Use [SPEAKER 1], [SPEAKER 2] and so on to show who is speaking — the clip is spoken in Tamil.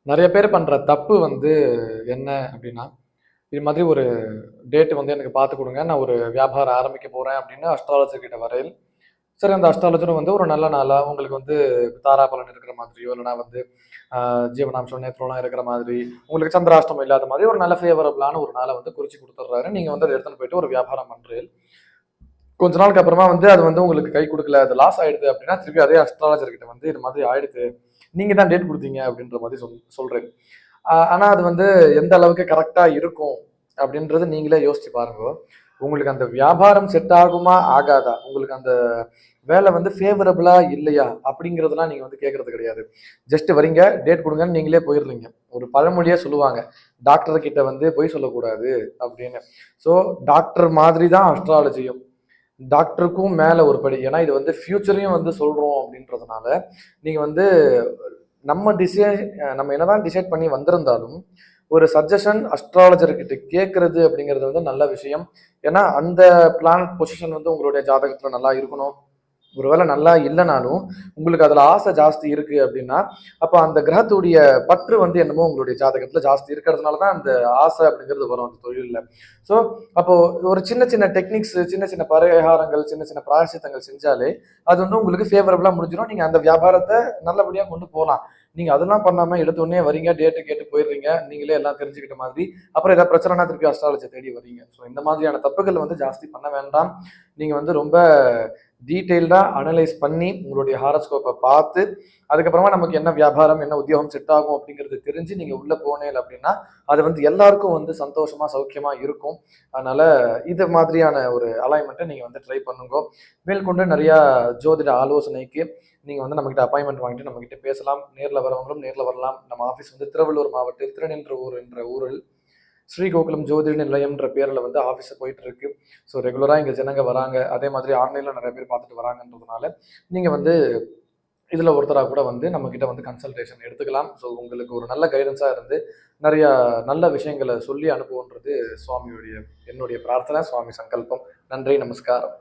[SPEAKER 1] நிறைய பேர் பண்ற தப்பு வந்து என்ன அப்படின்னா, இது மாதிரி ஒரு டேட் வந்து எனக்கு பார்த்து கொடுங்க. நான் ஒரு வியாபாரம் ஆரம்பிக்க போறேன் அப்படின்னு அஸ்ட்ராலஜர் கிட்ட வரையில், சரி அந்த அஸ்ட்ராலஜரும் வந்து ஒரு நல்ல நாளா உங்களுக்கு வந்து தாராபலன் இருக்கிற மாதிரியோ, இல்லைனா வந்து ஜீவனாம்சம், நேத்திரம்லாம் இருக்கிற மாதிரி, உங்களுக்கு சந்திராஷ்டமம் இல்லாத மாதிரி ஒரு நல்ல ஃபேவரபிளான ஒரு நாளை வந்து குறிச்சு கொடுத்துட்றாரு. நீங்க வந்து அதை எடுத்துன்னு போயிட்டு ஒரு வியாபாரம் பண்றீங்க. கொஞ்ச நாளுக்கு அப்புறமா வந்து அது வந்து உங்களுக்கு கை கொடுக்கல, அது லாஸ் ஆயிடுது அப்படின்னா, திருப்பி அதே அஸ்ட்ராலஜர் கிட்ட வந்து இது மாதிரி ஆயிடுது, நீங்க தான் டேட் கொடுத்தீங்க அப்படின்ற மாதிரி சொல்றேன். ஆனா அது வந்து எந்த அளவுக்கு கரெக்டா இருக்கும் அப்படின்றது நீங்களே யோசிச்சு பாருங்க. உங்களுக்கு அந்த வியாபாரம் செட் ஆகுமா ஆகாதா, உங்களுக்கு அந்த வேலை வந்து ஃபேவரபிளா இல்லையா அப்படிங்கிறதுலாம் நீங்க வந்து கேட்கறது கிடையாது. ஜஸ்ட் வரீங்க, டேட் கொடுங்கன்னு நீங்களே போயிடுறீங்க. ஒரு பழமொழியே சொல்லுவாங்க, டாக்டர் கிட்ட வந்து பொய் சொல்லக்கூடாது அப்படின்னு. ஸோ டாக்டர் மாதிரி தான் அஸ்ட்ராலஜியும், டாக்டருக்கும் மேல ஒரு படி. ஏன்னா இது வந்து ஃபியூச்சரையும் வந்து சொல்றோம் அப்படின்றதுனால நீங்க வந்து நம்ம என்னதான் டிசைட் பண்ணி வந்திருந்தாலும் ஒரு சஜஷன் அஸ்ட்ராலஜர் கிட்ட கேட்கறது அப்படிங்கிறது வந்து நல்ல விஷயம். ஏன்னா அந்த பிளானட் பொசிஷன் வந்து உங்களுடைய ஜாதகத்துல நல்லா இருக்கணும். ஒருவேளை நல்லா இல்லைனாலும் உங்களுக்கு அதுல ஆசை ஜாஸ்தி இருக்கு அப்படின்னா, அப்ப அந்த கிரகத்துடைய பற்று வந்து என்னமோ உங்களுடைய ஜாதகத்துல ஜாஸ்தி இருக்கிறதுனாலதான் அந்த ஆசை அப்படிங்கிறது வரும் அந்த தொழில்ல. ஸோ அப்போ ஒரு சின்ன சின்ன டெக்னிக்ஸ், சின்ன சின்ன பரிகாரங்கள், சின்ன சின்ன பிராயசித்தங்கள் செஞ்சாலே அது வந்து உங்களுக்கு ஃபேவரபிளா முடிஞ்சிடும். நீங்க அந்த வியாபாரத்தை நல்லபடியா கொண்டு போகலாம். நீங்க அதெல்லாம் பண்ணாம எடுத்த உடனே வரீங்க, டேட்டு கேட்டு போயிடுறீங்க, நீங்களே எல்லாம் தெரிஞ்சுக்கிட்ட மாதிரி, அப்புறம் ஏதாவது பிரச்சனைனா திருப்பி அஸ்ட்ராலஜி தேடி வரீங்க. ஸோ இந்த மாதிரியான தப்புகள் வந்து ஜாஸ்தி பண்ண வேண்டாம். நீங்க வந்து ரொம்ப டீட்டெயில்டா அனலைஸ் பண்ணி உங்களுடைய ஹாரஸ்கோப்பை பார்த்து, அதுக்கப்புறமா நமக்கு என்ன வியாபாரம், என்ன உத்தியோகம் செட் ஆகும் அப்படிங்கிறது தெரிஞ்சு நீங்க உள்ள போனேன் அப்படின்னா, அது வந்து எல்லாருக்கும் வந்து சந்தோஷமா சௌக்கியமா இருக்கும். அதனால இது மாதிரியான ஒரு அலைன்மெண்ட்டை நீங்க வந்து ட்ரை பண்ணுங்க. மேற்கொண்டு நிறைய ஜோதிட ஆலோசனைக்கு நீங்க வந்து நம்மகிட்ட அப்பாயின்மெண்ட் வாங்கிட்டு நம்ம கிட்ட பேசலாம். நேர்ல வரவங்களும் நேர்ல வரலாம். நம்ம ஆஃபீஸ் வந்து திருவள்ளூர் மாவட்டம் திருநின்றவூர் என்ற ஊரில் ஸ்ரீகோகுலம் ஜோதிட நிலையம்ன்ற பேர்ல வந்து ஆஃபீஸ் போயிட்டு இருக்கு. ஸோ ரெகுலரா இங்க ஜனங்க வராங்க. அதே மாதிரி ஆன்லைன்ல நிறைய பேர் பார்த்துட்டு வராங்கன்றதுனால நீங்க வந்து இதுல ஒருத்தரா கூட வந்து நம்ம கிட்ட வந்து கன்சல்டேஷன் எடுத்துக்கலாம். ஸோ உங்களுக்கு ஒரு நல்ல கைடன்ஸா இருந்து நிறைய நல்ல விஷயங்களை சொல்லி அனுப்புவோன்றது சுவாமியுடைய என்னுடைய பிரார்த்தனை, சுவாமி சங்கல்பம். நன்றி, நமஸ்காரம்.